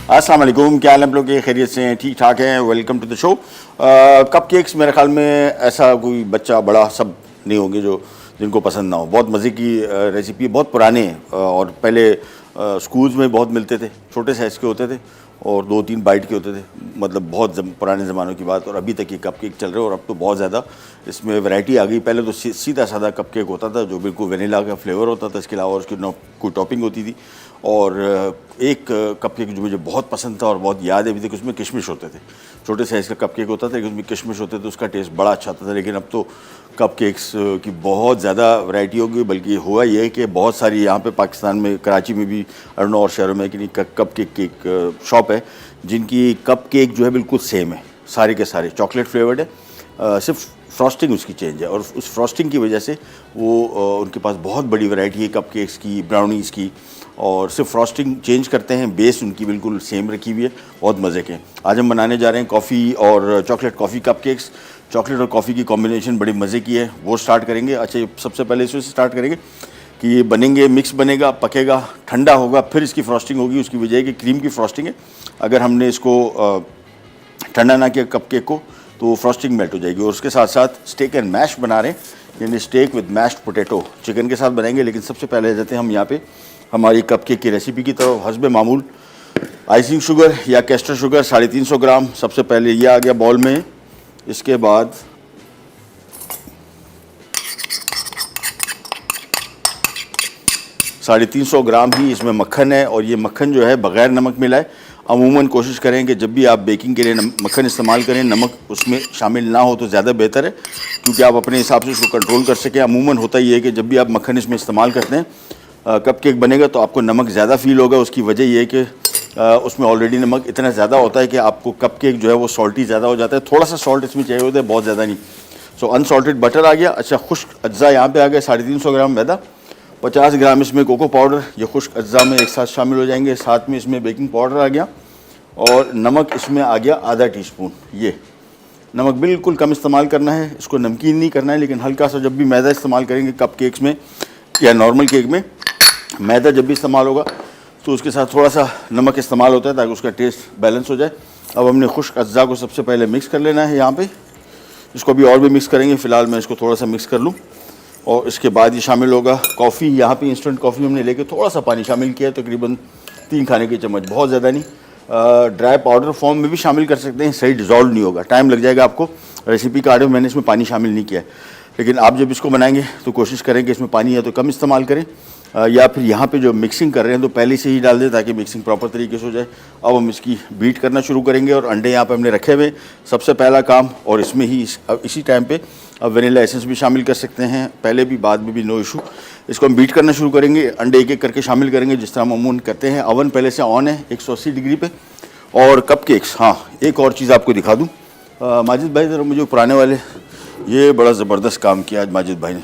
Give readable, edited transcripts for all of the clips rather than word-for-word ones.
अस्सलाम वालेकुम, क्या हाल है आप लोग के? खैरियत से हैं? ठीक ठाक हैं? Welcome to the show. Cupcakes मेरे ख्याल में ऐसा कोई बच्चा बड़ा सब नहीं होंगे जो जिनको पसंद ना हो। बहुत मज़े की रेसिपी, बहुत पुराने हैं और पहले स्कूल्स में बहुत मिलते थे, छोटे साइज़ के होते थे और 2-3 बाइट के होते थे, मतलब बहुत पुराने ज़मानों की बात। और अभी तक ये कप केक चल रहे हैं और अब तो बहुत ज़्यादा इसमें वैरायटी आ गई। पहले तो सीधा साधा कप केक होता था जो बिल्कुल वनीला का फ्लेवर होता था, इसके अलावा उसकी कोई टॉपिंग होती थी। और एक कप केक जो मुझे बहुत पसंद था और बहुत याद है अभी तक, उसमें किशमिश होते थे। छोटे साइज़ का कप केक होता था लेकिन उसमें किशमिश होते थे, उसका टेस्ट बड़ा अच्छा आता था। लेकिन अब तो कप केक्स की बहुत ज़्यादा वैरायटी हो गई, बल्कि हुआ ये है कि बहुत सारी यहाँ पे पाकिस्तान में, कराची में भी, अरनो और शहरों में कि नहीं कप केक शॉप है जिनकी कप केक जो है बिल्कुल सेम है, सारे के सारे चॉकलेट फ्लेवर्ड है। सिर्फ फ्रॉस्टिंग उसकी चेंज है और उस फ्रॉस्टिंग की वजह से वो उनके पास बहुत बड़ी वैरायटी है कप केक्स की, ब्राउनीज़ की, और सिर्फ फ्रॉस्टिंग चेंज करते हैं, बेस उनकी बिल्कुल सेम रखी हुई है। बहुत मज़े के आज हम बनाने जा रहे हैं कॉफ़ी और chocolate coffee cup cakes. Chocolate और कॉफ़ी की कॉम्बिनेशन बड़ी मज़े की है, वो स्टार्ट करेंगे। अच्छा, सबसे पहले इससे स्टार्ट करेंगे कि ये बनेंगे, मिक्स बनेगा, पकेगा, ठंडा होगा, फिर इसकी फ्रॉस्टिंग होगी। उसकी वजह है कि क्रीम की फ्रॉस्टिंग है। अगर हमने इसको ठंडा ना किया कप केक को तो फ्रॉस्टिंग मेल्ट हो जाएगी। और उसके साथ साथ स्टेक एंड मैश बना रहे हैं, यानी steak with mashed potato, chicken के साथ बनाएंगे। लेकिन सबसे पहले आ जाते हैं हम यहाँ पे हमारी कप केक की रेसिपी की तरफ। हस्बे मामूल आइसिंग शुगर या कैस्टर शुगर 350 ग्राम सबसे पहले ये आ गया बॉल में। इसके बाद 350 ग्राम ही इसमें मक्खन है और ये मक्खन जो है बग़ैर नमक मिला है। अमूमन कोशिश करें कि जब भी आप बेकिंग के लिए मक्खन इस्तेमाल करें, नमक उसमें शामिल ना हो तो ज़्यादा बेहतर है, क्योंकि आप अपने हिसाब से उसको कंट्रोल कर सकें। अमूमन होता ही है कि जब भी आप मक्खन इसमें इस्तेमाल करते हैं, कप केक बनेगा तो आपको नमक ज़्यादा फील होगा। उसकी वजह ये है कि उसमें ऑलरेडी नमक इतना ज़्यादा होता है कि आपको कप केक जो है वो सॉल्टी ज़्यादा हो जाता है। थोड़ा सा सॉल्ट इसमें चाहिए होता है, बहुत ज़्यादा नहीं। सो अनसॉल्टेड बटर आ गया। अच्छा, खुश्क अज्जा यहाँ पे आ गए 350 ग्राम मैदा, 50 ग्राम इसमें कोको पाउडर, ये खुश्क अज्जा में एक साथ शामिल हो जाएंगे। साथ में इसमें बेकिंग पाउडर आ गया और नमक इसमें आ गया आधा टीस्पून। ये नमक बिल्कुल कम इस्तेमाल करना है, इसको नमकीन नहीं करना है, लेकिन हल्का सा। जब भी मैदा इस्तेमाल करेंगे कप केक्स में या नॉर्मल केक में, मैदा जब भी इस्तेमाल होगा तो उसके साथ थोड़ा सा नमक इस्तेमाल होता है ताकि उसका टेस्ट बैलेंस हो जाए। अब हमने खुश्क अज्जा को सबसे पहले मिक्स कर लेना है यहाँ पे। इसको भी और भी मिक्स करेंगे, फ़िलहाल मैं इसको थोड़ा सा मिक्स कर लूँ। और इसके बाद ये शामिल होगा कॉफ़ी। यहाँ पे इंस्टेंट कॉफ़ी हमने लेके थोड़ा सा पानी शामिल किया, तकरीबन 3 खाने के चम्मच, बहुत ज़्यादा नहीं। ड्राई पाउडर फॉर्म में भी शामिल कर सकते हैं, सही डिज़ोल्व नहीं होगा, टाइम लग जाएगा आपको। रेसिपी कार्ड में मैंने इसमें पानी शामिल नहीं किया है, लेकिन आप जब इसको बनाएंगे तो कोशिश करें कि इसमें पानी है तो कम इस्तेमाल करें, या फिर यहाँ पे जो मिक्सिंग कर रहे हैं तो पहले से ही डाल दें ताकि मिक्सिंग प्रॉपर तरीके से हो जाए। अब हम इसकी बीट करना शुरू करेंगे और अंडे यहाँ पे हमने रखे हुए सबसे पहला काम। और इसमें ही इसी टाइम पे अब वनीला एसेंस भी शामिल कर सकते हैं, पहले भी बाद में भी, नो इशू। इसको हम बीट करना शुरू करेंगे, अंडे एक एक करके शामिल करेंगे जिस तरह हम अमूमन करते हैं। ओवन पहले से ऑन है 180 डिग्री पे। और कप केक्स, हाँ एक और चीज़ आपको दिखा दूँ, माजिद भाई ज़रा मुझे पुराने वाले, ये बड़ा ज़बरदस्त काम किया आज माजिद भाई ने,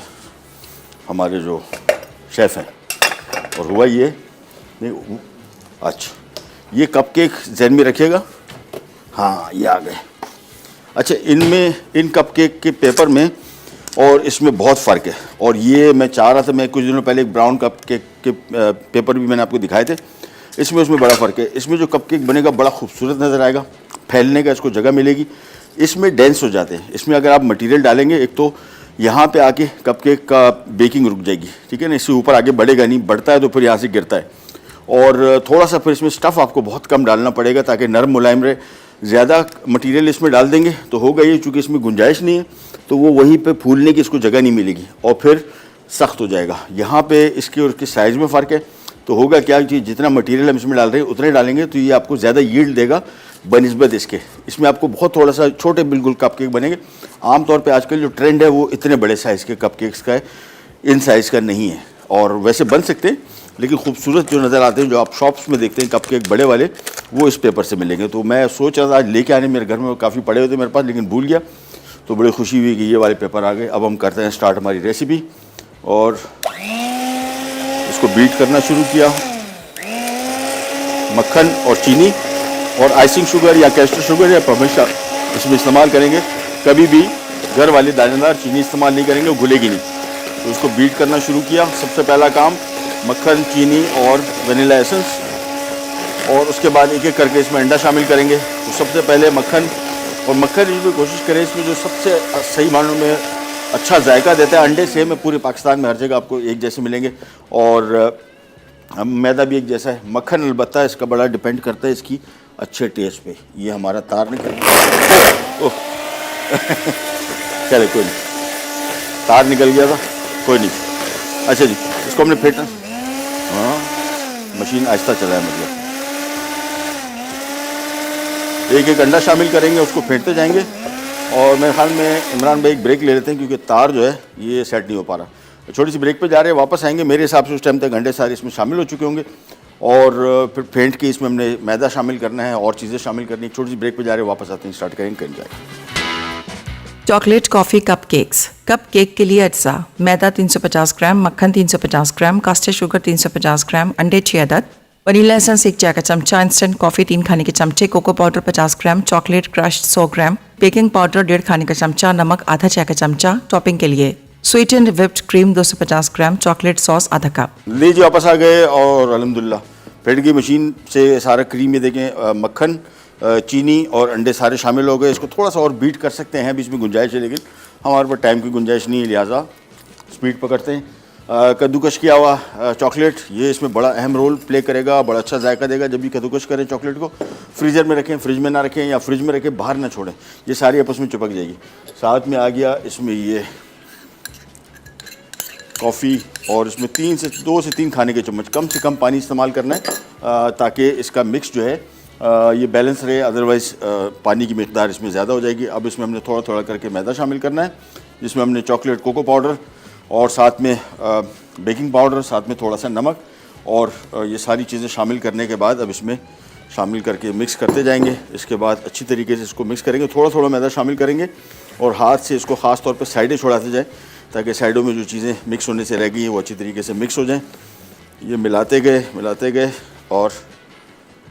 हमारे जो शेफ़ हैं। और हुआ ये नहीं, अच्छा ये कप केक जहन में रखिएगा, हाँ ये आ गए। अच्छा, इनमें, इन कप केक के पेपर में और इसमें बहुत फ़र्क है। और ये मैं चाह रहा था, मैं कुछ दिनों पहले एक ब्राउन कप केक के पेपर भी मैंने आपको दिखाए थे, इसमें उसमें बड़ा फ़र्क है। इसमें जो कप केक बनेगा बड़ा खूबसूरत नज़र आएगा, फैलने का इसको जगह मिलेगी। इसमें डेंस हो जाते हैं, इसमें अगर आप मटेरियल डालेंगे, एक तो यहाँ पे आके कप केक का बेकिंग रुक जाएगी, ठीक है ना, इससे ऊपर आगे बढ़ेगा नहीं, बढ़ता है तो फिर यहाँ से गिरता है। और थोड़ा सा फिर इसमें स्टफ़ आपको बहुत कम डालना पड़ेगा ताकि नरम मुलायम रहे। ज़्यादा मटेरियल इसमें डाल देंगे तो होगा ये, चूँकि इसमें गुंजाइश नहीं है तो वो वहीं पे फूलने की इसको जगह नहीं मिलेगी और फिर सख्त हो जाएगा। यहाँ पे इसके और इसके साइज़ में फ़र्क है, तो होगा क्या कि जितना मटेरियल हम इसमें डाल रहे हैं उतने डालेंगे तो ये आपको ज़्यादा यील्ड देगा बनिस्बत इसके। इसमें आपको बहुत थोड़ा सा छोटे बिल्कुल कप केक बनेंगे। आमतौर पे आजकल जो ट्रेंड है वो इतने बड़े साइज़ के कप केक्स का है, इन साइज़ का नहीं है। और वैसे बन सकते हैं लेकिन खूबसूरत जो नज़र आते हैं, जो आप शॉप्स में देखते हैं कप केक बड़े वाले, वो इस पेपर से मिलेंगे। तो मैं सोच रहा था आज लेके आने, मेरे घर में काफ़ी पड़े हुए थे मेरे पास, लेकिन भूल गया, तो बड़ी खुशी हुई कि ये वाले पेपर आ गए। अब हम करते हैं स्टार्ट हमारी रेसिपी। और इसको बीट करना शुरू किया, मक्खन और चीनी और आइसिंग शुगर या कैस्टर शुगर या हमेशा इसमें इस्तेमाल करेंगे, कभी भी घर वाली दानेदार चीनी इस्तेमाल नहीं करेंगे, वो घुलेगी नहीं। तो इसको बीट करना शुरू किया। सबसे पहला काम, मक्खन, चीनी और वनीला एसेंस, और उसके बाद एक एक करके इसमें अंडा शामिल करेंगे। तो सबसे पहले मक्खन, और मक्खन इसमें कोशिश करें इसमें जो सबसे सही मानों में अच्छा जायका देता है अंडे से, में पूरे पाकिस्तान में हर जगह आपको एक जैसे मिलेंगे, और मैदा भी एक जैसा है। मक्खन अलबत्ता इसका बड़ा डिपेंड करता है इसकी अच्छे टेस्ट पे। ये हमारा तार निकल ओह चले कोई नहीं, तार निकल गया था, कोई नहीं। अच्छा जी, इसको हमने फेंटा, हाँ मशीन आहिस्ता चला है मतलब। एक एक अंडा शामिल करेंगे, उसको फेंटते जाएंगे, और मेरे ख्याल में इमरान भाई एक ब्रेक ले लेते हैं क्योंकि तार जो है ये सेट नहीं हो पा रहा। छोटी सी ब्रेक पे जा रहे हैं, वापस आएंगे। मेरे हिसाब से उस टाइम तक अंडे सारे इसमें शामिल हो चुके होंगे, और फिर फेंट के इसमें हमने मैदा शामिल करना है और चीज़ें शामिल करनी है। छोटी सी ब्रेक पे जा रहे हैं, वापस आते हैं, स्टार्ट करेंगे, करें जाएंगे। Chocolate coffee cup cakes. Cup cake के लिए अज्जा: मैदा 350 ग्राम, मक्खन 350 ग्राम, कास्टर शुगर 350 ग्राम, अंडे 6 अदद, वनीला एसेंस 1 चाय का चमचा, इंस्टेंट कॉफ़ी 3 खाने के चमचे, कोको पाउडर 50 ग्राम, चॉकलेट क्रश 100 ग्राम, बेकिंग पाउडर 1.5 खाने का चमचा, नमक आधा चाय का चमचा। टॉपिंग के लिए स्वीटेंड व्हिप्ड क्रीम 250 ग्राम, चॉकलेट सॉस आधा कप। लीजिए वापस आ गए, और अल्हम्दुलिल्लाह फेंट की मशीन से सारा क्रीम, ये देखें मक्खन, चीनी और अंडे सारे शामिल हो गए। इसको थोड़ा सा और बीट कर सकते हैं, बीच में गुंजाइश है, लेकिन हमारे पास टाइम की गुंजाइश नहीं है, लिहाजा स्पीड पकड़ते हैं। कद्दूकश किया हुआ चॉकलेट, ये इसमें बड़ा अहम रोल प्ले करेगा, बड़ा अच्छा जायका देगा। जब भी कद्दूकश करें चॉकलेट को, फ्रीज़र में रखें, फ्रिज में ना रखें, या फ्रिज में रखें बाहर ना छोड़ें, ये सारी आपस में चिपक जाएगी। साथ में आ गया इसमें ये कॉफ़ी, और इसमें 2 से 3 खाने के चम्मच, कम से कम पानी इस्तेमाल करना है ताकि इसका मिक्स जो है ये बैलेंस रहे, अदरवाइज़ पानी की मिकदार इसमें ज़्यादा हो जाएगी। अब इसमें हमने थोड़ा थोड़ा करके मैदा शामिल करना है, जिसमें हमने चॉकलेट, कोको पाउडर और साथ में बेकिंग पाउडर, साथ में थोड़ा सा नमक, और ये सारी चीज़ें शामिल करने के बाद अब इसमें शामिल करके मिक्स करते जाएंगे। इसके बाद अच्छी तरीके से इसको मिक्स करेंगे, थोड़ा थोड़ा मैदा शामिल करेंगे, और हाथ से इसको ख़ास तौर पर साइडें छुड़ाते जाएँ ताकि साइडों में जो चीज़ें मिक्स होने से रह गई हैं वो अच्छी तरीके से मिक्स हो जाएं। ये मिलाते गए, और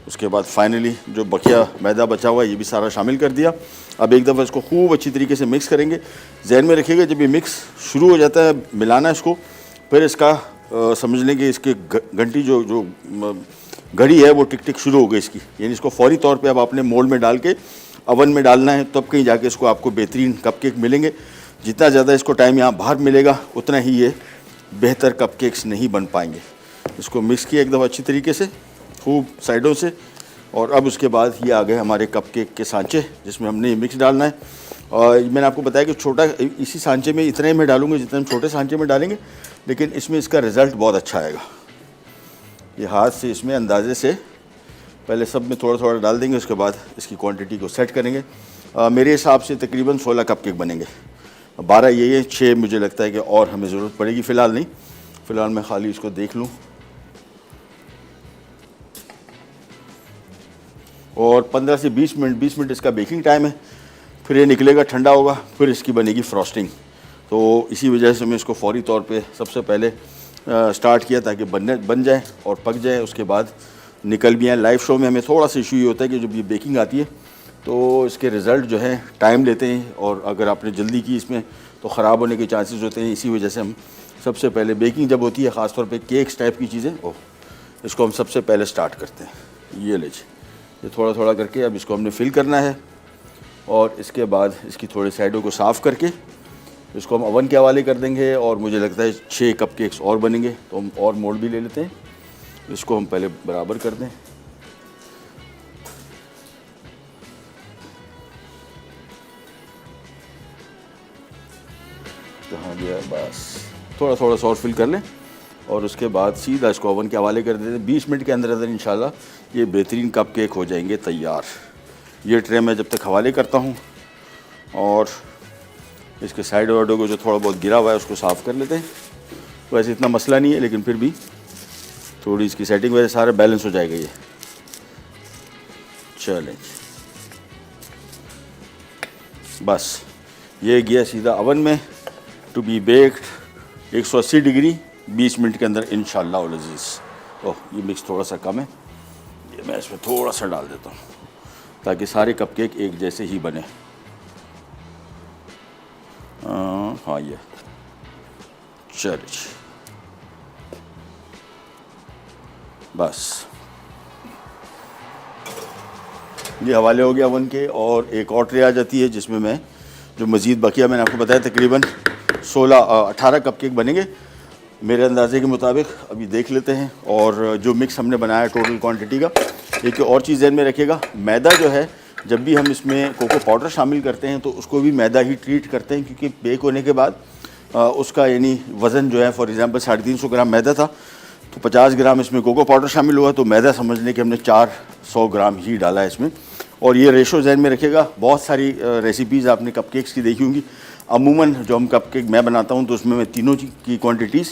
उसके बाद फाइनली जो बकिया मैदा बचा हुआ है ये भी सारा शामिल कर दिया। अब एक दफ़ा इसको खूब अच्छी तरीके से मिक्स करेंगे। जहन में रखिएगा, जब ये मिक्स शुरू हो जाता है मिलाना इसको, फिर इसका समझ लें कि इसकी घंटी जो घड़ी है वो टिक टिक शुरू हो गई इसकी, यानी इसको फौरी तौर पे अब आपने मोल्ड में डाल के अवन में डालना है, तब कहीं जाके इसको आपको बेहतरीन कपकेक मिलेंगे। जितना ज़्यादा इसको टाइम यहाँ बाहर मिलेगा उतना ही ये बेहतर कपकेक्स नहीं बन पाएंगे। इसको मिक्स किया एक दफ़ा अच्छी तरीके से खूब साइडों से, और अब उसके बाद ये आ गए हमारे कपकेक के सांचे, जिसमें हमने ये मिक्स डालना है। और मैंने आपको बताया कि छोटा इसी सांचे में इतने में डालूंगे जितने हम छोटे सांचे में डालेंगे, लेकिन इसमें इसका रिज़ल्ट बहुत अच्छा आएगा। ये हाथ से इसमें अंदाजे से पहले सब में थोड़ा थोड़ा डाल देंगे, उसके बाद इसकी क्वांटिटी को सेट करेंगे। मेरे हिसाब से तकरीबन 16 कपकेक बनेंगे। 12 ये है, 6 मुझे लगता है कि और हमें ज़रूरत पड़ेगी, फ़िलहाल नहीं। फ़िलहाल मैं खाली इसको देख लूँ, और 15 से 20 मिनट इसका बेकिंग टाइम है। फिर ये निकलेगा, ठंडा होगा, फिर इसकी बनेगी फ्रॉस्टिंग। तो इसी वजह से मैं इसको फौरी तौर पे सबसे पहले स्टार्ट किया ताकि बन जाए और पक जाए, उसके बाद निकल भी आए। लाइव शो में हमें थोड़ा सा इशू ये होता है कि जब ये बेकिंग आती है तो इसके रिज़ल्ट जो है टाइम लेते हैं, और अगर आपने जल्दी की इसमें तो ख़राब होने के चांसेस होते हैं। इसी वजह से हम सबसे पहले बेकिंग जब होती है, ख़ासतौर पे केक्स टाइप की चीज़ें, इसको हम सबसे पहले स्टार्ट करते हैं। ये लीजिए, ये थोड़ा थोड़ा करके अब इसको हमने फिल करना है, और इसके बाद इसकी थोड़ी साइडों को साफ़ करके इसको हम ओवन के हवाले कर देंगे। और मुझे लगता है 6 कपकेक्स और बनेंगे, तो हम और मोल्ड भी ले लेते हैं। इसको हम पहले बराबर कर दें। कहाँ गया, बस थोड़ा थोड़ा सा और फिल कर लें, और उसके बाद सीधा इसको ओवन के हवाले कर देते हैं। 20 मिनट के अंदर अंदर इंशाल्लाह ये बेहतरीन कपकेक हो जाएंगे तैयार। ये ट्रे मैं जब तक हवाले करता हूँ, और इसके साइड वाइडों को जो थोड़ा बहुत गिरा हुआ है उसको साफ़ कर लेते हैं। वैसे इतना मसला नहीं है, लेकिन फिर भी थोड़ी इसकी सेटिंग वजह से सारा बैलेंस हो जाएगा ये। चलें, बस ये गया सीधा अवन में to be baked 180 degree 20 minute के अंदर इंशाल्लाह अज़ीज़। ओह, ये मिक्स थोड़ा सा कम है, ये मैं इसमें थोड़ा सा डाल देता हूँ ताकि सारे कपकेक एक जैसे ही बने। हाँ, ये चलिए, बस ये हवाले हो गया अवन के। और एक और ट्रे आ जाती है जिसमें मैं जो मज़ीद बकिया मैंने आपको बताया तकरीबन 18 कप केक बनेंगे मेरे अंदाजे के मुताबिक। अभी देख लेते हैं। और जो मिक्स हमने बनाया टोटल क्वांटिटी का, एक और चीज़ ध्यान में रखिएगा, मैदा जो है जब भी हम इसमें कोको पाउडर शामिल करते हैं तो उसको भी मैदा ही ट्रीट करते हैं, क्योंकि बेक होने के बाद उसका यानी वज़न जो है फॉर एग्ज़ाम्पल 350 ग्राम मैदा था तो 50 ग्राम इसमें कोको पाउडर शामिल हुआ, तो मैदा समझने कि हमने 400 ग्राम ही डाला है इसमें। और ये रेशो ज़हन में रखिएगा। बहुत सारी रेसिपीज़ आपने कपकेक्स की देखी होंगी। अमूमन जो हम कपकेक मैं बनाता हूँ तो उसमें मैं तीनों की क्वांटिटीज़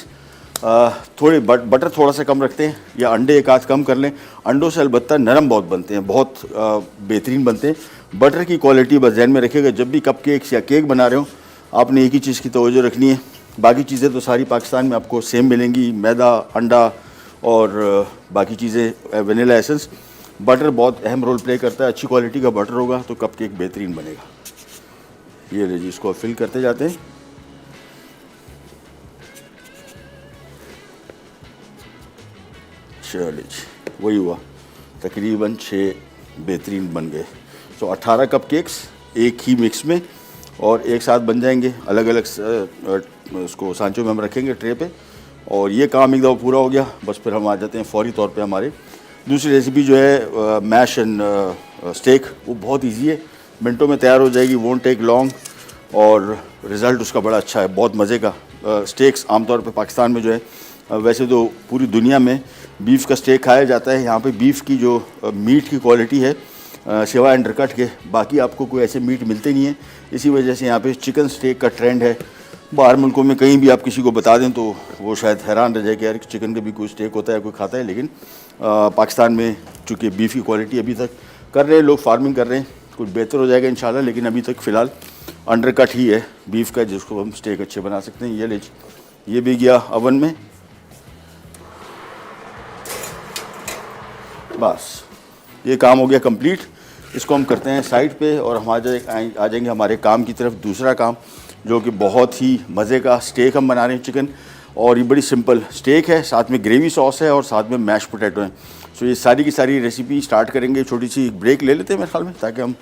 थोड़े बटर थोड़ा सा कम रखते हैं या अंडे एक आध कम कर लें। अंडों से अलबत्ता नरम बहुत बनते हैं, बहुत बेहतरीन बनते हैं। बटर की क्वालिटी बस ध्यान में रखिएगा। जब भी कपकेक्स या केक बना रहे हो आपने एक ही चीज़ की तवज्जो रखनी है, बाकी चीज़ें तो सारी पाकिस्तान में आपको सेम मिलेंगी, मैदा, अंडा और बाकी चीज़ें वनीला एसेंस। बटर बहुत अहम रोल प्ले करता है। अच्छी क्वालिटी का बटर होगा तो कपकेक बेहतरीन बनेगा। ये ले जी, इसको फिल करते जाते हैं। चलिए जी, वही हुआ, तकरीबन 6 बेहतरीन बन गए। सो 18 कपकेक्स एक ही मिक्स में और एक साथ बन जाएंगे। अलग अलग उसको सांचों में हम रखेंगे ट्रे पे। और ये काम एक दफ़ा पूरा हो गया बस फिर हम आ जाते हैं फौरी तौर पे हमारे दूसरी रेसिपी जो है मैश एंड स्टेक। वो बहुत इजी है, मिनटों में तैयार हो जाएगी, वोंट टेक लॉन्ग और रिज़ल्ट उसका बड़ा अच्छा है, बहुत मज़े का। स्टेक्स आमतौर पे पाकिस्तान में जो है वैसे तो पूरी दुनिया में बीफ का स्टेक खाया जाता है। यहाँ पे बीफ की जो मीट की क्वालिटी है सिवाय अंडरकट के बाकी आपको कोई ऐसे मीट मिलते नहीं है। इसी वजह से यहाँ पे चिकन स्टेक का ट्रेंड है। बाहर मुल्कों में कहीं भी आप किसी को बता दें तो वो शायद हैरान रह जाए कि यार चिकन का भी कोई स्टेक होता है, कोई खाता है। लेकिन पाकिस्तान में चूँकि बीफ की क्वालिटी अभी तक कर रहे हैं लोग, फार्मिंग कर रहे हैं, कुछ बेहतर हो जाएगा इंशाल्लाह। लेकिन अभी तक फ़िलहाल अंडरकट ही है बीफ का जिसको हम स्टेक अच्छे बना सकते हैं। ये ले, ये भी गया अवन में। बस ये काम हो गया कंप्लीट। इसको हम करते हैं साइड पे और हम आ जाएंगे हमारे काम की तरफ। दूसरा काम जो कि बहुत ही मज़े का स्टेक हम बना रहे हैं चिकन। और ये बड़ी सिंपल स्टेक है, साथ में ग्रेवी सॉस है और साथ में मैश पोटैटो हैं। सो ये सारी की सारी रेसिपी स्टार्ट करेंगे। छोटी सी ब्रेक ले लेते हैं मेरे ख्याल में ताकि हम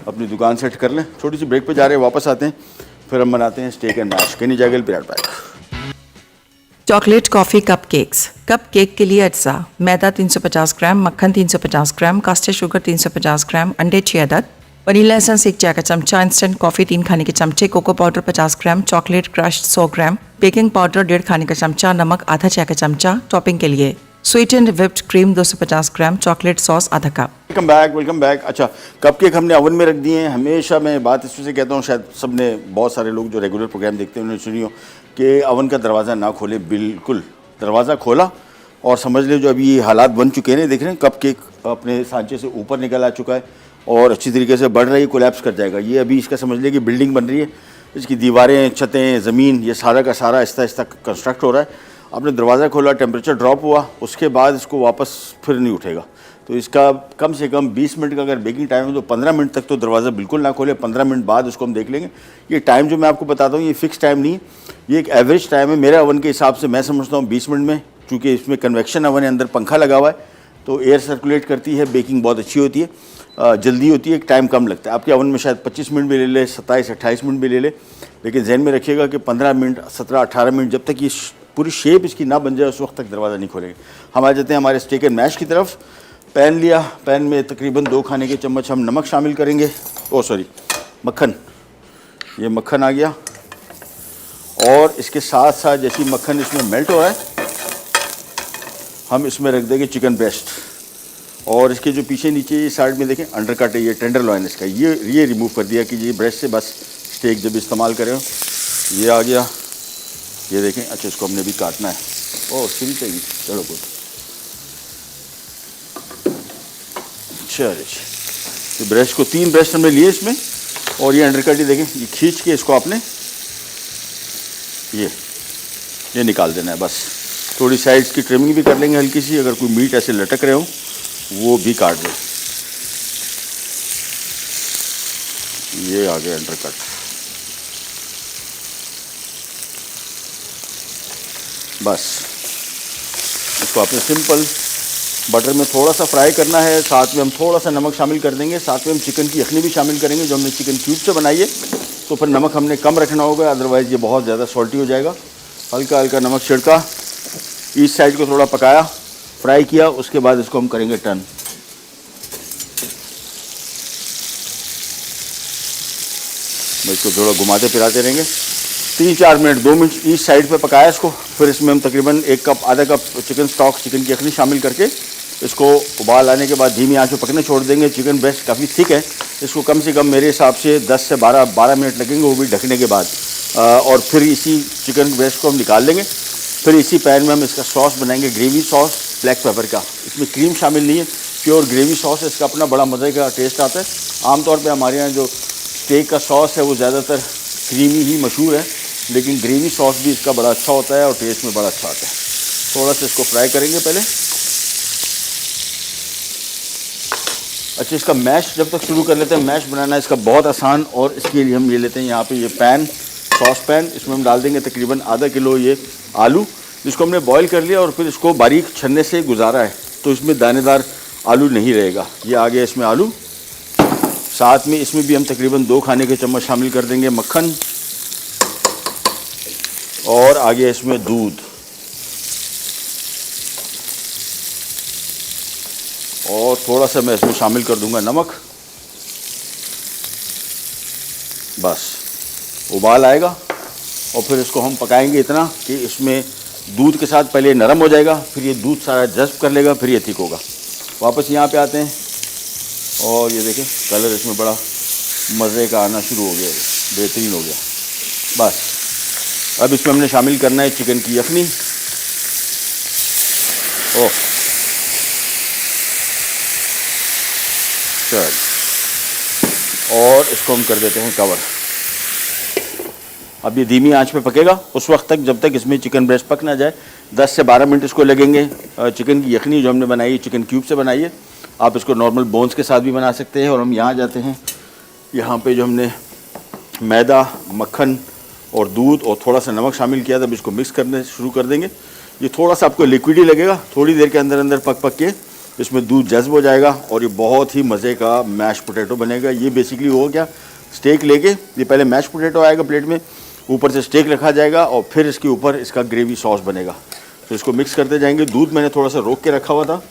अपनी दुकान सेट कर लें। छोटी सी ब्रेक पे जा रहे हैं, वापस आते हैं, फिर हम बनाते हैं स्टेक एंड मैश। कैनी जागल पिराट back. Chocolate coffee cup cakes. Cup cake के लिए अज्जा: मैदा 350 ग्राम, मक्खन 350 ग्राम, कास्टर शुगर 350 ग्राम, अंडे 6 अदद, वनीला एसेंस 1 चाय का चमचा, इंस्टेंट कॉफ़ी 3 खाने के चमचे, कोको पाउडर 50 ग्राम, चॉकलेट क्रश 100 ग्राम, बेकिंग पाउडर 1.5 खाने का चमचा, नमक आधा चाय का चमचा। टॉपिंग के लिए sweet and whipped cream 250 gram, chocolate sauce आधा कप। Welcome back. अच्छा, कपकेक हमने ओवन में रख दिए हैं। हमेशा मैं बात इसमें से कहता हूँ, शायद सबने, बहुत सारे लोग जो रेगुलर प्रोग्राम देखते हैं उन्होंने सुनी हो कि ओवन का दरवाज़ा ना खोले। बिल्कुल दरवाज़ा खोला और समझ ले जो अभी ये हालात बन चुके हैं, देख रहे हैं कपकेक अपने सांचे से ऊपर निकल आ चुका है और अच्छी तरीके से बढ़ रहा है, कोलैप्स कर जाएगा। ये अभी इसका समझ ले कि बिल्डिंग बन रही है, इसकी दीवारें, छतें, ज़मीन, ये सारा का सारा आहिस्ता आहिस्ता कंस्ट्रक्ट हो रहा है। आपने दरवाज़ा खोला, टेम्परेचर ड्रॉप हुआ, उसके बाद इसको वापस फिर नहीं उठेगा। तो इसका कम से कम 20 मिनट का अगर बेकिंग टाइम है तो 15 मिनट तक तो दरवाज़ा बिल्कुल ना खोले। 15 मिनट बाद उसको हम देख लेंगे। ये टाइम जो मैं आपको बताता हूँ ये फ़िक्स टाइम नहीं है, ये एक एवरेज टाइम है। मेरे ओवन के हिसाब से मैं समझता हूँ 20 मिनट में, चूँकि इसमें कन्वेक्शन ओवन है, अंदर पंखा लगा हुआ है तो एयर सर्कुलेट करती है, बेकिंग बहुत अच्छी होती है, जल्दी होती है, एक टाइम कम लगता है। आपके ओवन में शायद 25 मिनट भी ले ले, 27-28 मिनट भी ले ले, लेकिन जहन में रखिएगा कि 15 मिनट, 17-18 मिनट, जब तक ये पूरी शेप इसकी ना बन जाए उस वक्त तक दरवाज़ा नहीं खोलेंगे। हम आ जाते हैं हमारे स्टेक एंड मैश की तरफ। पैन लिया, पैन में तकरीबन 2 खाने के चम्मच हम नमक शामिल करेंगे। मक्खन, ये मक्खन आ गया। और इसके साथ साथ जैसे मक्खन इसमें मेल्ट हो रहा है हम इसमें रख देंगे चिकन ब्रेस्ट। और इसके जो पीछे नीचे साइड में देखें अंडरकट है, ये टेंडर लॉइन इसका, ये रिमूव कर दिया कि ये ब्रेस्ट से बस स्टेक जब इस्तेमाल करें। ये आ गया, ये देखें। अच्छा, इसको हमने भी काटना है। ओह सिरी चाहिए, चलो गुड। चलिए, तो ब्रश को 3 ब्रश हमने लिए इसमें और ये अंडरकट ही देखें, ये खींच के इसको आपने ये निकाल देना है बस। थोड़ी साइड्स की ट्रिमिंग भी कर लेंगे हल्की सी, अगर कोई मीट ऐसे लटक रहे हो वो भी काट दें। ये आ गया अंडरकट। बस इसको आपने सिंपल बटर में थोड़ा सा फ्राई करना है, साथ में हम थोड़ा सा नमक शामिल कर देंगे, साथ में हम चिकन की यखनी भी शामिल करेंगे जो हमने चिकन क्यूब से बनाई है। तो फिर नमक हमने कम रखना होगा, अदरवाइज़ ये बहुत ज़्यादा सॉल्टी हो जाएगा। हल्का हल्का नमक छिड़का, इस साइड को थोड़ा पकाया, फ्राई किया, उसके बाद इसको हम करेंगे टर्न। इसको थोड़ा घुमाते फिराते रहेंगे, 3-4 मिनट, 2 मिनट इस साइड पे पकाया इसको। फिर इसमें हम तकरीबन 1 कप आधा कप चिकन स्टॉक, चिकन की यखनी शामिल करके इसको उबाल आने के बाद धीमी आंच पे पकने छोड़ देंगे। चिकन ब्रेस्ट काफ़ी थिक है, इसको कम से कम मेरे हिसाब से 10 से 12 मिनट लगेंगे, वो भी ढकने के बाद। और फिर इसी चिकन ब्रेस्ट को हम निकाल लेंगे। फिर इसी पैन में हम इसका सॉस बनाएंगे, ग्रेवी सॉस ब्लैक पेपर का। इसमें क्रीम शामिल नहीं है, प्योर ग्रेवी सॉस है, इसका अपना बड़ा मज़े का टेस्ट आता है। आमतौर पर हमारे यहाँ जो स्टेक का सॉस है वो ज़्यादातर क्रीमी ही मशहूर है, लेकिन ग्रेवी सॉस भी इसका बड़ा अच्छा होता है और टेस्ट में बड़ा अच्छा आता है। थोड़ा सा इसको फ्राई करेंगे पहले। अच्छा, इसका मैश जब तक शुरू कर लेते हैं, मैश बनाना इसका बहुत आसान, और इसके लिए हम ये लेते हैं यहाँ पे ये पैन, सॉस पैन। इसमें हम डाल देंगे तकरीबन आधा किलो ये आलू, जिसको हमने बॉईल कर लिया और फिर इसको बारीक छन्ने से गुजारा है, तो इसमें दानेदार आलू नहीं रहेगा। ये आ गया इसमें आलू। साथ में इसमें भी हम तकरीबन 2 खाने के चम्मच शामिल कर देंगे मक्खन, और आगे इसमें दूध, और थोड़ा सा मैं इसमें शामिल कर दूंगा नमक। बस उबाल आएगा और फिर इसको हम पकाएंगे इतना कि इसमें दूध के साथ पहले नरम हो जाएगा, फिर ये दूध सारा जज़्ब कर लेगा, फिर ये थिक होगा। वापस यहाँ पे आते हैं और ये देखें कलर इसमें बड़ा मज़े का आना शुरू हो गया, बेहतरीन हो गया। बस अब इसमें हमने शामिल करना है चिकन की यखनी। ओह चल, और इसको हम कर देते हैं कवर। अब ये धीमी आंच पे पकेगा उस वक्त तक जब तक इसमें चिकन ब्रेस्ट पक ना जाए। 10 से 12 मिनट इसको लगेंगे। चिकन की यखनी जो हमने बनाई है चिकन क्यूब से बनाई है, आप इसको नॉर्मल बोन्स के साथ भी बना सकते हैं। और हम यहाँ जाते हैं, यहाँ पे जो हमने मैदा, मक्खन और दूध और थोड़ा सा नमक शामिल किया था, अब इसको मिक्स करने शुरू कर देंगे। ये थोड़ा सा आपको लिक्विड ही लगेगा, थोड़ी देर के अंदर अंदर पक पक के इसमें दूध जज़्ब हो जाएगा और ये बहुत ही मज़े का मैश पोटैटो बनेगा। ये बेसिकली हो गया स्टेक लेके, ये पहले मैश पोटैटो आएगा प्लेट में, ऊपर से स्टेक रखा जाएगा और फिर इसके ऊपर इसका ग्रेवी सॉस बनेगा। तो इसको मिक्स करते जाएंगे। दूध मैंने थोड़ा सा रोक के रखा हुआ था,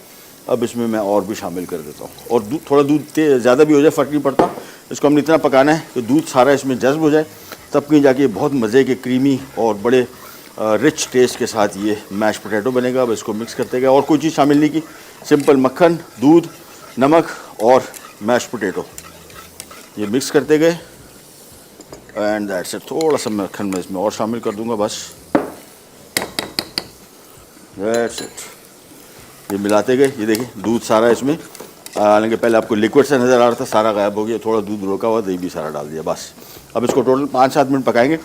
अब इसमें मैं और भी शामिल कर देता हूँ। और दूध थोड़ा दूध ज़्यादा भी हो जाए फ़र्क नहीं पड़ता, इसको हमने इतना पकाना है कि दूध सारा इसमें जज़्ब हो जाए, तब कहीं जाके बहुत मज़े के क्रीमी और बड़े रिच टेस्ट के साथ ये मैश पोटैटो बनेगा। अब इसको मिक्स करते गए, और कोई चीज़ शामिल नहीं की, सिंपल मक्खन, दूध, नमक और मैश पोटैटो, ये मिक्स करते गए। And that's it. थोड़ा सा मक्खन मैं इसमें और शामिल कर दूंगा, बस दैट्स इट। ये मिलाते गए, ये देखिए दूध सारा इसमें, हालांकि पहले आपको लिक्विड से नज़र आ रहा था, सारा गायब हो गया, थोड़ा दूध रोका हुआ, दही भी सारा डाल दिया। बस अब इसको टोटल 5-7 मिनट पकाएंगे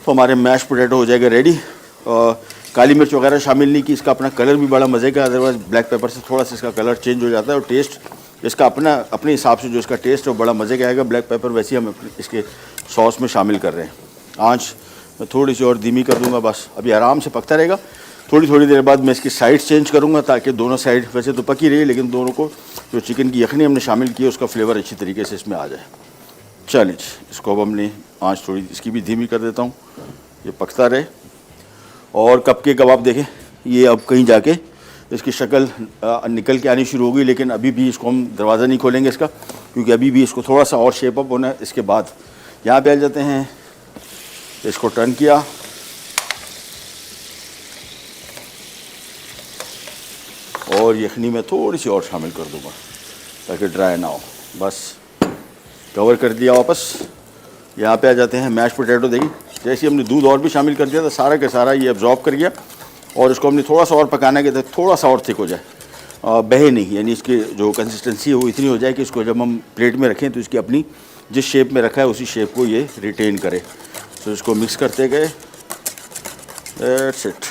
तो हमारे मैश पोटैटो हो जाएगा रेडी। काली मिर्च वगैरह शामिल नहीं की, इसका अपना कलर भी बड़ा मज़े का, अदरवाइज़ ब्लैक पेपर से थोड़ा सा इसका कलर चेंज हो जाता है और टेस्ट इसका अपने हिसाब से जो इसका टेस्ट है वो बड़ा मज़े का आएगा। ब्लैक पेपर वैसे ही हम इसके सॉस में शामिल कर रहे हैं। आँच मैं थोड़ी सी और धीमी कर दूँगा, बस अभी आराम से पकता रहेगा। थोड़ी देर बाद मैं इसकी साइड चेंज करूँगा ताकि दोनों साइड वैसे तो पकी रही, लेकिन दोनों को जो चिकन की यखनी हमने शामिल की है उसका फ्लेवर अच्छी तरीके से इसमें आ जाए। चलिए इसको अब हमने आँच थोड़ी इसकी भी धीमी कर देता हूँ, ये पकता रहे। और कपकेक अब आप देखें, ये अब कहीं जाके इसकी शक्ल निकल के आनी शुरू हो गई, लेकिन अभी भी इसको हम दरवाज़ा नहीं खोलेंगे इसका, क्योंकि अभी भी इसको थोड़ा सा और शेप अप होना है। इसके बाद यहाँ पे आ जाते हैं, इसको टर्न किया और यखनी में थोड़ी सी और शामिल कर दूँगा ताकि ड्राई ना हो। बस कवर कर दिया वापस। यहाँ पे आ जाते हैं मैश पोटैटो। देखिए जैसे हमने दूध और भी शामिल कर दिया था, सारा के सारा ये एब्जॉर्ब कर गया और इसको हमने थोड़ा सा और पकाना के थोड़ा सा और थिक हो जाए, बहे नहीं, यानी इसकी जो कंसिस्टेंसी है वो इतनी हो जाए कि इसको जब हम प्लेट में रखें तो इसकी अपनी जिस शेप में रखा है उसी शेप को ये रिटेन करे। तो इसको मिक्स करते गए, दैट्स इट।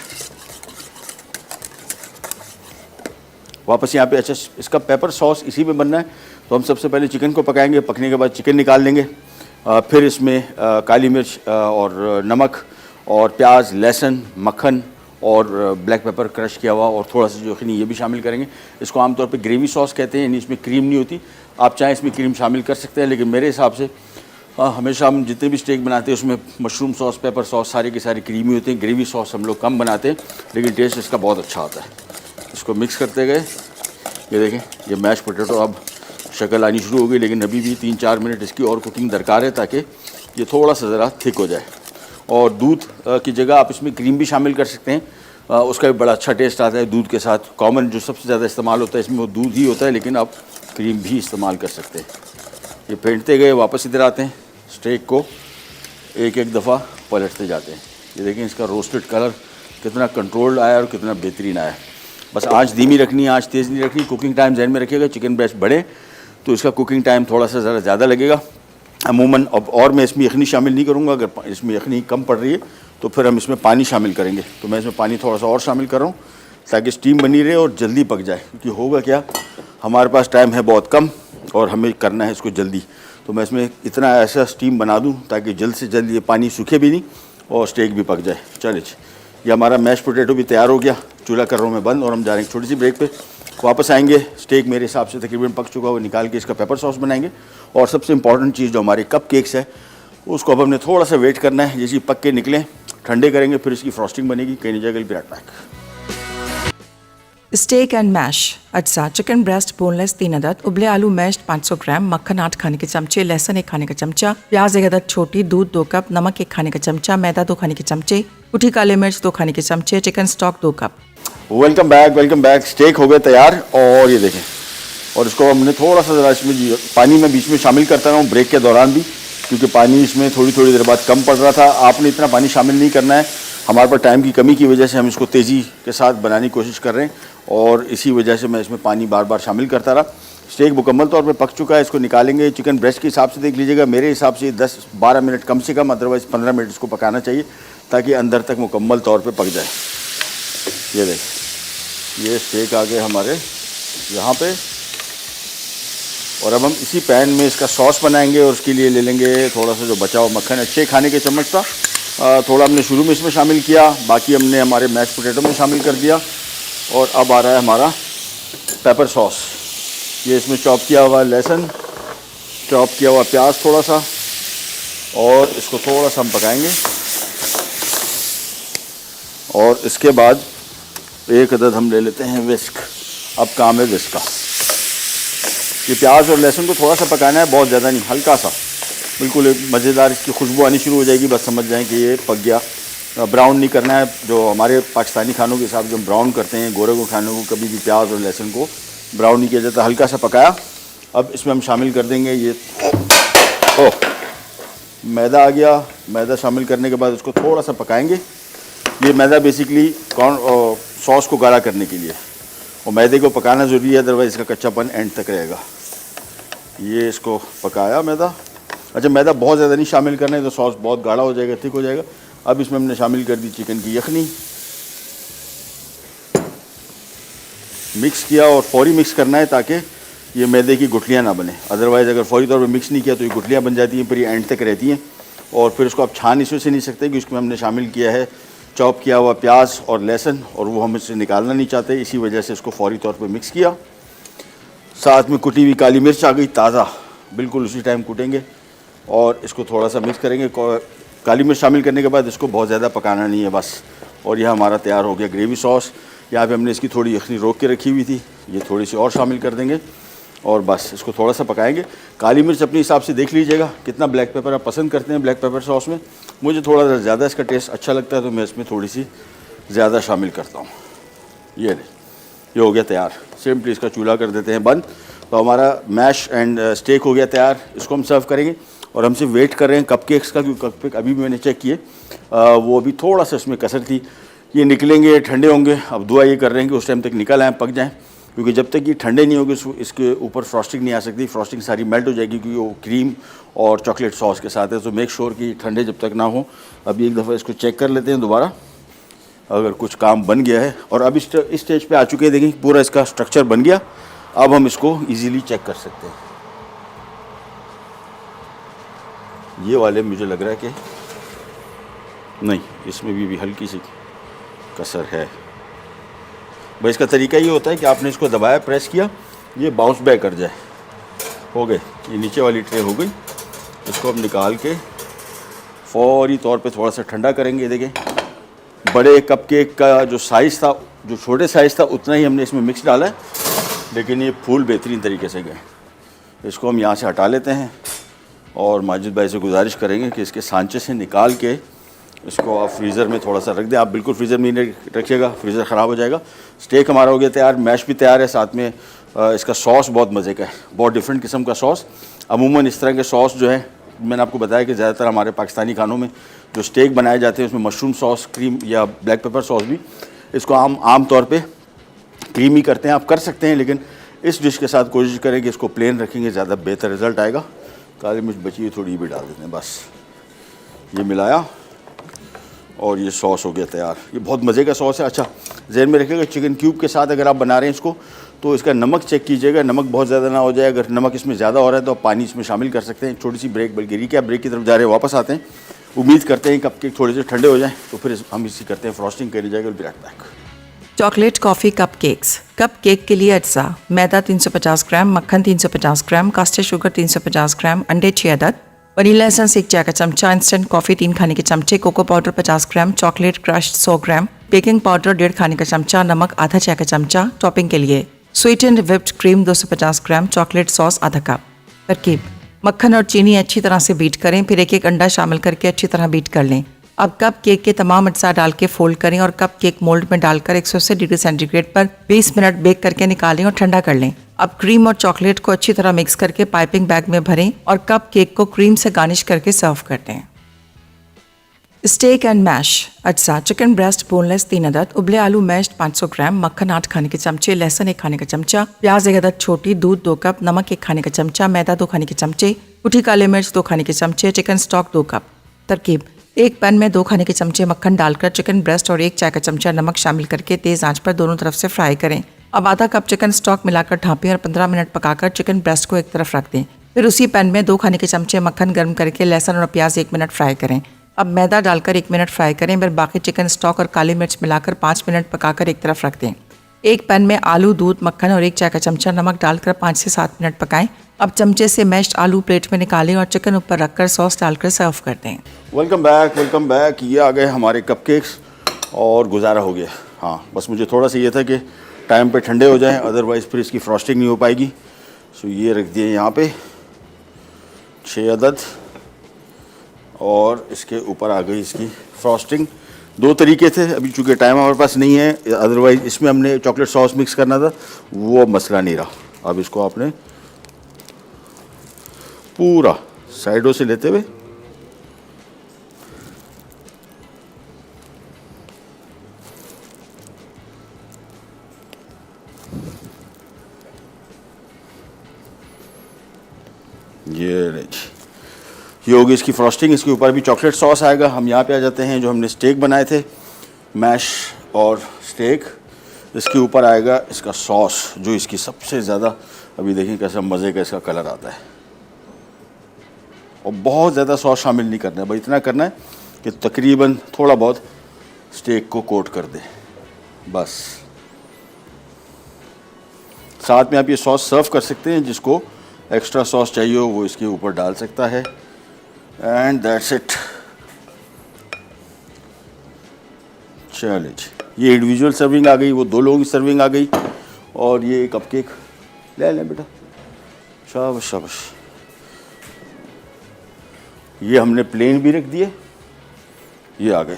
वापस यहाँ पे अच्छा इसका पेपर सॉस इसी में बनना है, तो हम सबसे पहले चिकन को पकाएंगे, पकने के बाद चिकन निकाल लेंगे, फिर इसमें काली मिर्च और नमक और प्याज, लहसुन, मक्खन और ब्लैक पेपर क्रश किया हुआ और थोड़ा सा जो यखनी ये भी शामिल करेंगे। इसको आमतौर पे ग्रेवी सॉस कहते हैं, यानी इसमें क्रीम नहीं होती। आप चाहें इसमें क्रीम शामिल कर सकते हैं, लेकिन मेरे हिसाब से हमेशा हम जितने भी स्टेक बनाते हैं उसमें मशरूम सॉस, पेपर सॉस सारे के सारे क्रीमी होते हैं। ग्रेवी सॉस हम लोग कम बनाते हैं, लेकिन टेस्ट इसका बहुत अच्छा आता है। इसको मिक्स करते गए। ये देखें, ये मैश पोटैटो अब शक्ल आनी शुरू हो गई, लेकिन अभी भी 3-4 मिनट इसकी और कुकिंग दरकार है ताकि ये थोड़ा सा ज़रा थिक हो जाए। और दूध की जगह आप इसमें क्रीम भी शामिल कर सकते हैं, उसका भी बड़ा अच्छा टेस्ट आता है दूध के साथ। कॉमन जो सबसे ज़्यादा इस्तेमाल होता है इसमें वो दूध ही होता है, लेकिन आप क्रीम भी इस्तेमाल कर सकते हैं। ये फेंटते गए, वापस इधर आते हैं, स्टेक को एक एक दफ़ा पलटते जाते हैं। ये देखें इसका रोस्टेड कलर कितना कंट्रोल्ड आया और कितना बेहतरीन आया। बस आंच धीमी रखनी है, आंच तेज़ नहीं रखनी। कुकिंग टाइम जहन में रखिएगा, चिकन ब्रेस्ट बढ़े तो इसका कुकिंग टाइम थोड़ा सा ज़रा ज़्यादा लगेगा अमूमन। अब और मैं इसमें यखनी शामिल नहीं करूँगा, अगर इसमें यखनी कम पड़ रही है तो फिर हम इसमें पानी शामिल करेंगे। तो मैं इसमें पानी थोड़ा सा और शामिल कर रहा हूँ ताकि स्टीम बनी रहे और जल्दी पक जाए, क्योंकि होगा क्या, हमारे पास टाइम है बहुत कम और हमें करना है इसको जल्दी। तो मैं इसमें इतना ऐसा स्टीम बना दूँ ताकि जल्द से जल्द ये पानी सूखे भी नहीं और स्टेक भी पक जाए। चलिए, ये हमारा मैश पोटैटो भी तैयार हो गया। चूल्हा कर रहा हूँ मैं बंद और हम जा रहे हैं छोटी सी ब्रेक पे। वापस आएंगे, स्टेक मेरे हिसाब से तकरीबन पक चुका हुआ, निकाल के इसका पेपर सॉस बनाएंगे। और सबसे इंपॉर्टेंट चीज़ जो हमारे कप केक्स है उसको अब हमने थोड़ा सा वेट करना है, जैसे पक के निकलें ठंडे करेंगे, फिर इसकी फ्रॉस्टिंग बनेगी। कहीं नहीं जाएगा, be right back. Steak and mash अज्जा: चिकन ब्रेस्ट बोनलेस 3 अदद, उबले आलू मैश्ड 500 ग्राम, मक्खन 8 खाने के चमचे, लहसुन 1 खाने का चमचा, प्याज 1 अदद छोटी, दूध 2 कप, नमक 1 खाने का चमचा, मैदा 2 खाने के चमचे, कुटी काले मिर्च 2 खाने के चमचे, chicken stock 2 cup. Welcome back. Steak हो गया तैयार और ये देखें, और इसको हमने थोड़ा सा ज़रा इसमें पानी में बीच में शामिल करता रहा हूँ ब्रेक के दौरान भी, क्योंकि पानी इसमें थोड़ी देर बाद कम पड़ रहा था। आपने इतना पानी शामिल नहीं करना है, हमारे पास टाइम की कमी की वजह से हम इसको तेज़ी के साथ बनाने की कोशिश कर रहे हैं और इसी वजह से मैं इसमें पानी बार बार शामिल करता रहा। स्टेक मुकम्मल तौर पे पक चुका है, इसको निकालेंगे। चिकन ब्रेस्ट के हिसाब से देख लीजिएगा, मेरे हिसाब से 10-12 मिनट कम से कम, अदरवाइज़ 15 मिनट इसको पकाना चाहिए ताकि अंदर तक मुकम्मल तौर पे पक जाए। ये देख, ये स्टेक आ गए हमारे यहाँ पे। और अब हम इसी पैन में इसका सॉस बनाएंगे और उसके लिए ले लेंगे थोड़ा सा जो बचा हुआ मक्खन है, 6 खाने के चम्मच था। थोड़ा हमने शुरू में इसमें शामिल किया, बाकी हमने हमारे मैश पोटैटो में शामिल कर दिया। और अब आ रहा है हमारा पेपर सॉस। ये इसमें चॉप किया हुआ लहसुन, चॉप किया हुआ प्याज थोड़ा सा, और इसको थोड़ा सा हम पकाएंगे। और इसके बाद 1 अदद हम ले लेते हैं विस्क। अब काम है विस्क का। ये प्याज और लहसुन को थोड़ा सा पकाना है, बहुत ज़्यादा नहीं, हल्का सा, बिल्कुल एक मज़ेदार इसकी खुशबू आनी शुरू हो जाएगी, बस समझ जाएं कि ये पक गया। ब्राउन नहीं करना है, जो हमारे पाकिस्तानी खानों के हिसाब से हम ब्राउन करते हैं, गोरे को खानों को कभी भी प्याज और लहसुन को ब्राउन नहीं किया जाता। हल्का सा पकाया। अब इसमें हम शामिल कर देंगे ये मैदा आ गया। मैदा शामिल करने के बाद इसको थोड़ा सा पकाएंगे। ये मैदा बेसिकली सॉस को गाढ़ा करने के लिए, और मैदे को पकाना ज़रूरी है, अदरवाइज़ इसका कच्चापन एंड तक रहेगा। ये इसको पकाया मैदा। अच्छा, मैदा बहुत ज़्यादा नहीं शामिल करना है तो सॉस बहुत गाढ़ा हो जाएगा, थिक हो जाएगा। अब इसमें हमने शामिल कर दी चिकन की यखनी, मिक्स किया, और फौरी मिक्स करना है ताकि ये मैदे की गुठलियाँ ना बने। अदरवाइज़ अगर फौरी तौर पर मिक्स नहीं किया तो ये गुठलियाँ बन जाती हैं, फिर ये एंड तक रहती हैं और फिर उसको आप छान इसमें से नहीं सकते, कि उसमें हमने शामिल किया है चॉप किया हुआ प्याज और लहसुन, और वो हम इससे निकालना नहीं चाहते, इसी वजह से इसको फौरी तौर पर मिक्स किया। साथ में कुटी हुई काली मिर्च आ गई ताज़ा, बिल्कुल उसी टाइम कूटेंगे और इसको थोड़ा सा मिक्स करेंगे। काली मिर्च शामिल करने के बाद इसको बहुत ज़्यादा पकाना नहीं है बस। और यह हमारा तैयार हो गया ग्रेवी सॉस। यहाँ पे हमने इसकी थोड़ी यखनी रोक के रखी हुई थी, ये थोड़ी सी और शामिल कर देंगे और बस इसको थोड़ा सा पकाएंगे। काली मिर्च अपने हिसाब से देख लीजिएगा कितना ब्लैक पेपर आप पसंद करते हैं ब्लैक पेपर सॉस में। मुझे थोड़ा सा ज़्यादा इसका टेस्ट अच्छा लगता है तो मैं इसमें थोड़ी सी ज़्यादा शामिल करता हूँ। ये नहीं, ये हो गया तैयार। सिंपली इसका चूल्हा कर देते हैं बंद। तो हमारा मैश एंड स्टेक हो गया तैयार। इसको हम सर्व करेंगे और हमसे वेट कर रहे हैं कपकेक्स का, क्योंकि कपकेक अभी भी मैंने चेक किए वो अभी थोड़ा सा इसमें कसर थी। ये निकलेंगे, ठंडे होंगे। अब दुआ ये कर रहे हैं कि उस टाइम तक निकल आएँ, पक जाएँ, क्योंकि जब तक ये ठंडे नहीं होंगे इसके ऊपर फ्रॉस्टिंग नहीं आ सकती। फ्रॉस्टिंग सारी मेल्ट हो जाएगी क्योंकि वो क्रीम और चॉकलेट सॉस के साथ है। तो मेक श्योर कि ठंडे जब तक ना हो। अभी एक दफ़ा इसको चेक कर लेते हैं दोबारा अगर कुछ काम बन गया है। और अब इस स्टेज पे आ चुके हैं, देखिए पूरा इसका स्ट्रक्चर बन गया। अब हम इसको इजीली चेक कर सकते हैं। ये वाले मुझे लग रहा है कि नहीं, इसमें भी हल्की सी कसर है। भाई इसका तरीका ये होता है कि आपने इसको दबाया, प्रेस किया, ये बाउंस बैक कर जाए। हो गए, ये नीचे वाली ट्रे हो गई। इसको हम निकाल के फौरी तौर पे थोड़ा सा ठंडा करेंगे। देखें, बड़े कप केक का जो साइज़ था, जो छोटे साइज़ था, उतना ही हमने इसमें मिक्स डाला है, लेकिन ये फूल बेहतरीन तरीके से गए। इसको हम यहाँ से हटा लेते हैं और माजिद भाई से गुजारिश करेंगे कि इसके सांचे से निकाल के इसको आप फ्रीज़र में थोड़ा सा रख दें। आप बिल्कुल फ्रीज़र में नहीं रखिएगा, फ्रीज़र ख़राब हो जाएगा। स्टेक हमारा हो गया तैयार, मैश भी तैयार है, साथ में इसका सॉस बहुत मज़े का है, बहुत डिफरेंट किस्म का सॉस। अमूमन इस तरह के सॉस जो है, मैंने आपको बताया कि ज़्यादातर हमारे पाकिस्तानी खानों में जो स्टेक बनाए जाते हैं उसमें मशरूम सॉस, क्रीम या ब्लैक पेपर सॉस भी, इसको आम तौर पे क्रीमी करते हैं। आप कर सकते हैं, लेकिन इस डिश के साथ कोशिश करें कि इसको प्लेन रखेंगे, ज़्यादा बेहतर रिज़ल्ट आएगा। काली मिर्च बची हुई थोड़ी भी डाल देते हैं, बस। ये मिलाया और ये सॉस हो गया तैयार। ये बहुत मज़े का सॉस है। अच्छा, ज़हन में रखिएगा, चिकन क्यूब के साथ अगर आप बना रहे हैं इसको, तो इसका नमक चेक कीजिएगा, नमक बहुत ज़्यादा ना हो जाए। अगर नमक इसमें ज़्यादा हो रहा है तो आप पानी इसमें शामिल कर सकते हैं। छोटी सी ब्रेक, बल्कि रिकैप ब्रेक की तरफ जा रहे हैं, वापस आते हैं। उम्मीद करते हैं कप केक थोड़े से ठंडे हो जाएं, तो फिर हम इसी करते हैं, फ्रॉस्टिंग करी जाएगी। Will be right back. Chocolate coffee cup cakes. Cup cake के लिए अज्जा: मैदा 350 ग्राम, मक्खन 350 ग्राम, कास्टेड शुगर 350 ग्राम, अंडे 6 अदद, वनीला एसेंस 1 चाय का चमचा, इंस्टेंट कॉफ़ी 3 खाने के चमचे, कोको पाउडर 50 ग्राम, चॉकलेट क्रश 100 ग्राम, बेकिंग पाउडर 1.5 खाने का चमचा, नमक आधा चाय का चमचा। टॉपिंग के लिए स्वीटेंड व्हिप्ड क्रीम 250 ग्राम, चॉकलेट सॉस आधा कप। तरकीब: मक्खन और चीनी अच्छी तरह से बीट करें, फिर एक एक अंडा शामिल करके अच्छी तरह बीट कर लें। अब कप केक के तमाम अज्जा डाल के फोल्ड करें और कप केक मोल्ड में डालकर 180 डिग्री सेंटीग्रेड पर 20 मिनट बेक करके निकालें और ठंडा कर लें। अब क्रीम और चॉकलेट को अच्छी तरह मिक्स करके पाइपिंग बैग में भरें और कप केक को क्रीम से गार्निश करके सर्व कर दें। स्टेक एंड मैश अज्जा: चिकन ब्रेस्ट बोनलेस 3 अदद, उबले आलू मैश्ड 500 ग्राम, मक्खन 8 खाने के चमचे, लहसुन 1 खाने का चमचा, प्याज 1 अदद छोटी, दूध 2 कप, नमक 1 खाने का चमचा, मैदा 2 खाने के चमचे, कुटी काले मिर्च 2 खाने के चमचे, चिकन स्टॉक 2 कप। तरकीब: एक पैन में 2 खाने के चमचे मक्खन डालकर चिकन ब्रेस्ट और 1 चाय का चमचा नमक शामिल करके तेज आंच पर दोनों तरफ से फ्राई करें। अब आधा कप चिकन स्टॉक मिलाकर ढाँपें और 15 मिनट पकाकर चिकन ब्रेस्ट को एक तरफ रख दें। फिर उसी पैन में 2 खाने के चमचे मक्खन गर्म करके लहसुन और प्याज 1 मिनट फ्राई करें। अब मैदा डालकर 1 मिनट फ्राई करें, फिर बाकी चिकन स्टॉक और काली मिर्च मिलाकर 5 मिनट पकाकर एक तरफ रख दें। एक पैन में आलू, दूध, मक्खन और 1 चाय का चमचा नमक डालकर 5 से 7 मिनट पकाएं। अब चमचे से मैश्ड आलू प्लेट में निकालें और चिकन ऊपर रखकर सॉस डालकर सर्व कर दें। Welcome back, welcome back. ये आ गए हमारे कपकेक्स और गुजारा हो गया। हाँ, बस मुझे थोड़ा सा ये था कि टाइम पे ठंडे हो जाएं, अदरवाइज़ फिर इसकी फ्रॉस्टिंग नहीं हो पाएगी। सो ये रख दिए यहाँ पे 6 अदद और इसके ऊपर आ गई इसकी फ्रॉस्टिंग। 2 तरीके थे, अभी चूँकि टाइम हमारे पास नहीं है, अदरवाइज़ इसमें हमने चॉकलेट सॉस मिक्स करना था, वो मसला नहीं रहा। अब इसको आपने पूरा साइडों से लेते हुए ये होगी इसकी फ्रॉस्टिंग। इसके ऊपर भी चॉकलेट सॉस आएगा। हम यहाँ पे आ जाते हैं जो हमने स्टेक बनाए थे, मैश और स्टेक। इसके ऊपर आएगा इसका सॉस, जो इसकी सबसे ज़्यादा, अभी देखिए कैसा मज़े का इसका कलर आता है। और बहुत ज़्यादा सॉस शामिल नहीं करना है, भाई इतना करना है कि तकरीबन थोड़ा बहुत स्टेक को कोट कर दे, बस। साथ में आप ये सॉस सर्व कर सकते हैं, जिसको एक्स्ट्रा सॉस चाहिए हो वो इसके ऊपर डाल सकता है। And that's it. चलिए जी, ये इंडिविजुअल सर्विंग आ गई, वो 2 लोगों की सर्विंग आ गई, और ये कपकेक ले लें बेटा, शाबाश शाबाश। ये हमने प्लेन भी रख दिए, ये आ गए।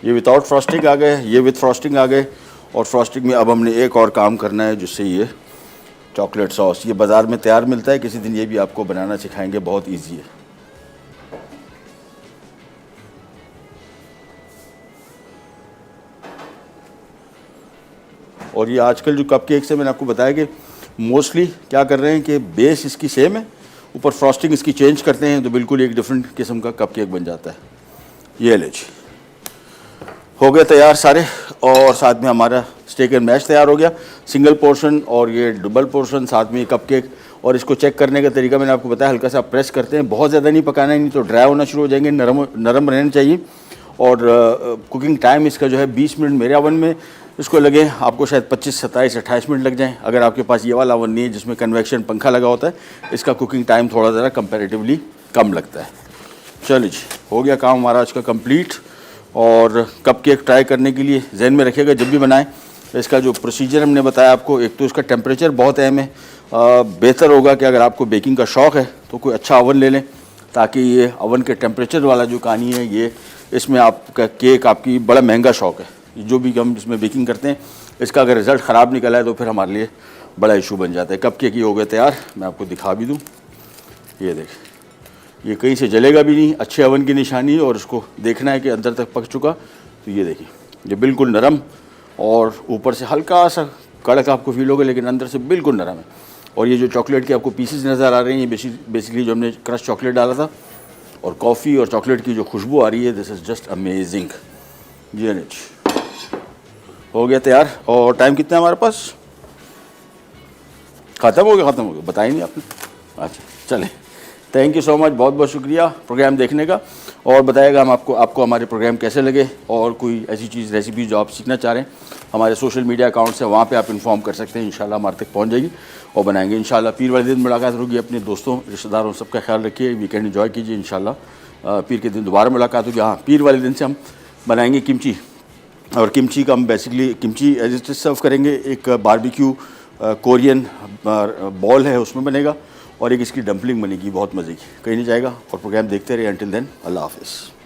ये विदाउट फ्रॉस्टिंग आ गए, ये विद फ्रॉस्टिंग आ गए। और फ्रॉस्टिंग में अब हमने एक और काम करना है, जिससे ये चॉकलेट सॉस, ये बाज़ार में तैयार मिलता है, किसी दिन ये भी आपको बनाना सिखाएंगे, बहुत इजी है। और ये आजकल जो कपकेक्स है, मैंने आपको बताया कि मोस्टली क्या कर रहे हैं कि बेस इसकी सेम है, ऊपर फ्रॉस्टिंग इसकी चेंज करते हैं, तो बिल्कुल एक डिफरेंट किस्म का कपकेक बन जाता है। ये ले जी, हो गए तैयार सारे। और साथ में हमारा स्टेक एंड मैश तैयार हो गया, सिंगल पोर्शन और ये डबल पोर्शन, साथ में ये कपकेक। और इसको चेक करने का तरीका मैंने आपको बताया, हल्का सा प्रेस करते हैं, बहुत ज़्यादा नहीं पकाना है, नहीं तो ड्राई होना शुरू हो जाएंगे, नरम रहना चाहिए। और कुकिंग टाइम इसका जो है 20 मिनट मेरे ओवन में इसको लगे, आपको शायद 25, 27, 28 मिनट लग जाएं। अगर आपके पास ये वाला ओवन नहीं है जिसमें कन्वेक्शन पंखा लगा होता है, इसका कुकिंग टाइम थोड़ा ज़रा कंपैरेटिवली कम लगता है। चलिए जी, हो गया काम हमारा आज का कंप्लीट। और कप केक ट्राई करने के लिए जहन में रखिएगा जब भी बनाएं, इसका जो प्रोसीजर हमने बताया आपको, एक तो इसका टेम्परेचर बहुत अहम है। बेहतर होगा कि अगर आपको बेकिंग का शौक़ है तो कोई अच्छा ओवन ले लें, ताकि ये ओवन के टेम्परेचर वाला जो कहानी है, ये इसमें आपका केक आपकी बड़ा महंगा शौक़ है। जो भी हम इसमें बेकिंग करते हैं, इसका अगर रिज़ल्ट ख़राब निकला है तो फिर हमारे लिए बड़ा इशू बन जाता है। कप केक ये हो गए तैयार, मैं आपको दिखा भी दूँ। ये देखें, ये कहीं से जलेगा भी नहीं, अच्छे ओवन की निशानी है। और इसको देखना है कि अंदर तक पक चुका, तो ये देखिए ये बिल्कुल नरम और ऊपर से हल्का सा कड़क आपको फील होगा, लेकिन अंदर से बिल्कुल नरम है। और ये जो चॉकलेट के आपको पीसेस नज़र आ रहे हैं, ये बेसिकली जो हमने क्रश चॉकलेट डाला था, और कॉफ़ी और चॉकलेट की जो खुशबू आ रही है, दिस इज़ जस्ट अमेजिंग। जी नीच हो गया तैयार। और टाइम कितना है हमारे पास? ख़त्म हो गया, बताया नहीं आपने। अच्छा चलें, थैंक यू सो मच, बहुत बहुत शुक्रिया प्रोग्राम देखने का। और बताइएगा हम आपको हमारे प्रोग्राम कैसे लगे, और कोई ऐसी चीज़ रेसिपी जो आप सीखना चाह रहे हैं, हमारे सोशल मीडिया अकाउंट्स है, वहाँ पे आप इन्फॉर्म कर सकते हैं। इंशाल्लाह हमारे तक पहुँच जाएगी और बनाएंगे इंशाल्लाह। पीर वाले दिन मुलाकात होगी। अपने दोस्तों रिश्तेदारों सबका ख्याल रखिए, वीकेंड एंजॉय कीजिए। इंशाल्लाह पीर के दिन दोबारा मुलाकात होगी। हाँ, पीर वाले दिन से हम बनाएंगे किमची, और किमची का हम basically kimchi as it serve करेंगे। एक बारबेक्यू कोरियन बॉल है उसमें बनेगा, और एक इसकी डंपलिंग बनेगी बहुत मज़े की, कहीं नहीं जाएगा। और प्रोग्राम देखते रहिए। अंटिल देन, अल्लाह हाफ़िज़।